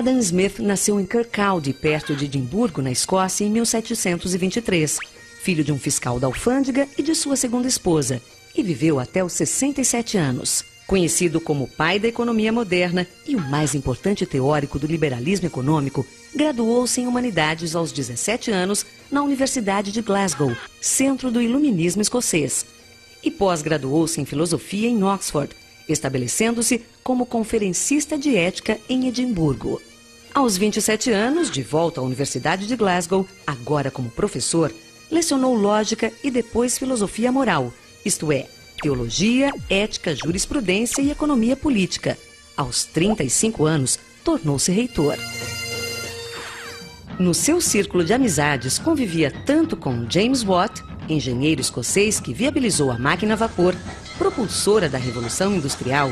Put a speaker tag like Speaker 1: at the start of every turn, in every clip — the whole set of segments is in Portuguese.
Speaker 1: Adam Smith nasceu em Kirkcaldy, perto de Edimburgo, na Escócia, em 1723, filho de um fiscal da alfândega e de sua segunda esposa, e viveu até os 67 anos. Conhecido como pai da economia moderna e o mais importante teórico do liberalismo econômico, graduou-se em Humanidades aos 17 anos na Universidade de Glasgow, centro do iluminismo escocês, e pós-graduou-se em Filosofia em Oxford, estabelecendo-se como conferencista de ética em Edimburgo. Aos 27 anos, de volta à Universidade de Glasgow, agora como professor, lecionou lógica e depois filosofia moral, isto é, teologia, ética, jurisprudência e economia política. Aos 35 anos, tornou-se reitor. No seu círculo de amizades, convivia tanto com James Watt, engenheiro escocês que viabilizou a máquina a vapor, propulsora da Revolução Industrial,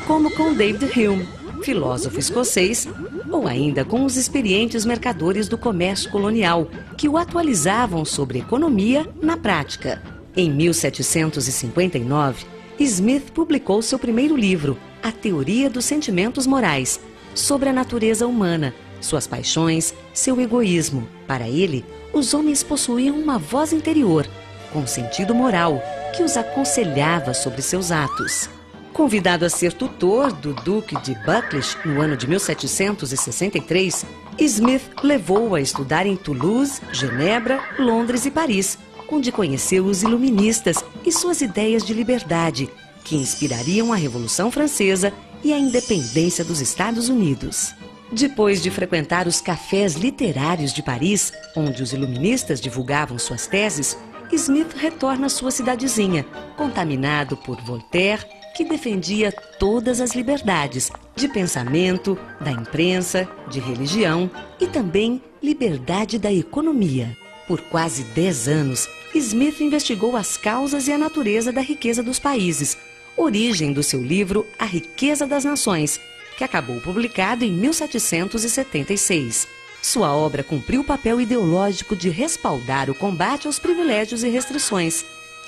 Speaker 1: como com David Hume, filósofo escocês, ou ainda com os experientes mercadores do comércio colonial, que o atualizavam sobre economia na prática. Em 1759, Smith publicou seu primeiro livro, A Teoria dos Sentimentos Morais, sobre a natureza humana, suas paixões, seu egoísmo. Para ele, os homens possuíam uma voz interior, com sentido moral, que os aconselhava sobre seus atos. Convidado a ser tutor do Duque de Buccleuch no ano de 1763, Smith levou-o a estudar em Toulouse, Genebra, Londres e Paris, onde conheceu os iluministas e suas ideias de liberdade, que inspirariam a Revolução Francesa e a independência dos Estados Unidos. Depois de frequentar os cafés literários de Paris, onde os iluministas divulgavam suas teses, Smith retorna à sua cidadezinha, contaminado por Voltaire, que defendia todas as liberdades de pensamento, da imprensa, de religião e também liberdade da economia. Por quase 10 anos, Smith investigou as causas e a natureza da riqueza dos países, origem do seu livro A Riqueza das Nações, que acabou publicado em 1776. Sua obra cumpriu o papel ideológico de respaldar o combate aos privilégios e restrições,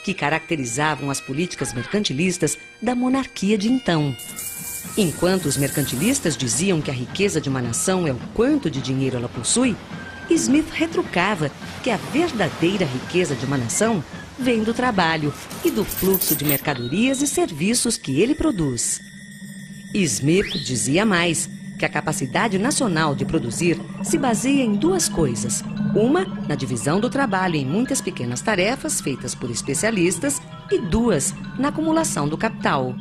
Speaker 1: que caracterizavam as políticas mercantilistas da monarquia de então. Enquanto os mercantilistas diziam que a riqueza de uma nação é o quanto de dinheiro ela possui, Smith retrucava que a verdadeira riqueza de uma nação vem do trabalho e do fluxo de mercadorias e serviços que ele produz. Smith dizia mais que a capacidade nacional de produzir se baseia em duas coisas. Uma, na divisão do trabalho em muitas pequenas tarefas feitas por especialistas, e duas, na acumulação do capital.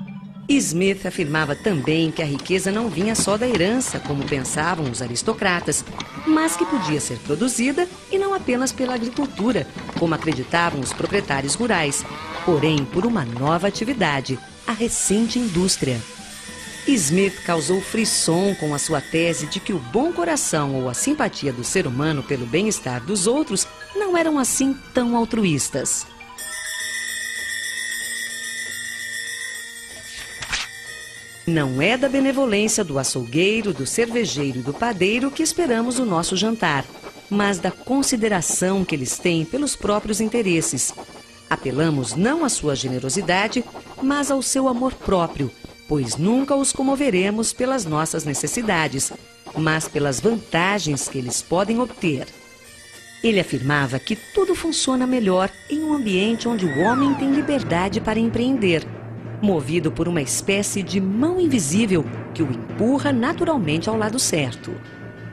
Speaker 1: Smith afirmava também que a riqueza não vinha só da herança, como pensavam os aristocratas, mas que podia ser produzida e não apenas pela agricultura, como acreditavam os proprietários rurais, porém por uma nova atividade, a recente indústria. Smith causou frisson com a sua tese de que o bom coração ou a simpatia do ser humano pelo bem-estar dos outros não eram assim tão altruístas. Não é da benevolência do açougueiro, do cervejeiro e do padeiro que esperamos o nosso jantar, mas da consideração que eles têm pelos próprios interesses. Apelamos não à sua generosidade, mas ao seu amor próprio, pois nunca os comoveremos pelas nossas necessidades, mas pelas vantagens que eles podem obter. Ele afirmava que tudo funciona melhor em um ambiente onde o homem tem liberdade para empreender, movido por uma espécie de mão invisível que o empurra naturalmente ao lado certo.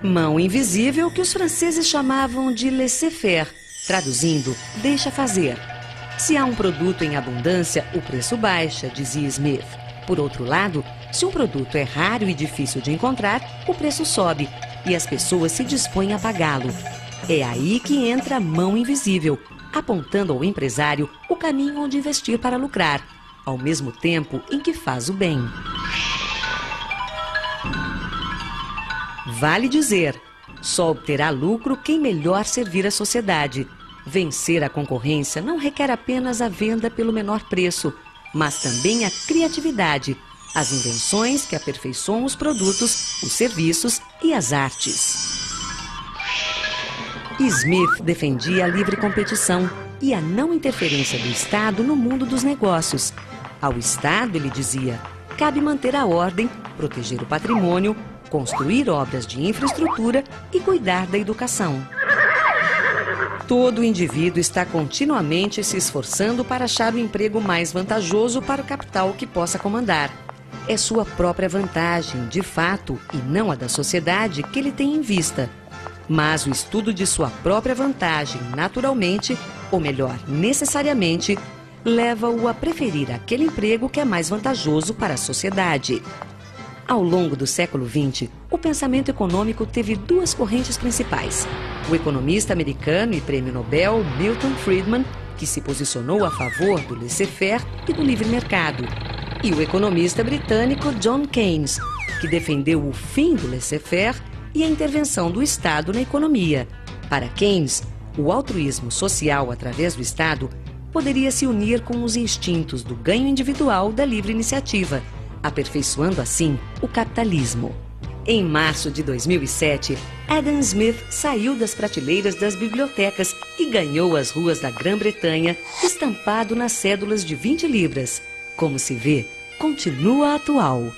Speaker 1: Mão invisível que os franceses chamavam de laissez-faire, traduzindo, deixa fazer. Se há um produto em abundância, o preço baixa, dizia Smith. Por outro lado, se um produto é raro e difícil de encontrar, o preço sobe e as pessoas se dispõem a pagá-lo. É aí que entra a mão invisível, apontando ao empresário o caminho onde investir para lucrar, ao mesmo tempo em que faz o bem. Vale dizer, só obterá lucro quem melhor servir a sociedade. Vencer a concorrência não requer apenas a venda pelo menor preço, mas também a criatividade, as invenções que aperfeiçoam os produtos, os serviços e as artes. Smith defendia a livre competição e a não interferência do Estado no mundo dos negócios. Ao Estado, ele dizia, cabe manter a ordem, proteger o patrimônio, construir obras de infraestrutura e cuidar da educação. Todo indivíduo está continuamente se esforçando para achar o emprego mais vantajoso para o capital que possa comandar. É sua própria vantagem, de fato, e não a da sociedade que ele tem em vista. Mas o estudo de sua própria vantagem, naturalmente, ou melhor, necessariamente, leva-o a preferir aquele emprego que é mais vantajoso para a sociedade. Ao longo do século XX, o pensamento econômico teve duas correntes principais. O economista americano e prêmio Nobel Milton Friedman, que se posicionou a favor do laissez-faire e do livre mercado, e o economista britânico John Keynes, que defendeu o fim do laissez-faire e a intervenção do Estado na economia. Para Keynes, o altruísmo social através do Estado poderia se unir com os instintos do ganho individual da livre iniciativa, aperfeiçoando assim o capitalismo. Em março de 2007, Adam Smith saiu das prateleiras das bibliotecas e ganhou as ruas da Grã-Bretanha estampado nas cédulas de 20 libras. Como se vê, continua atual.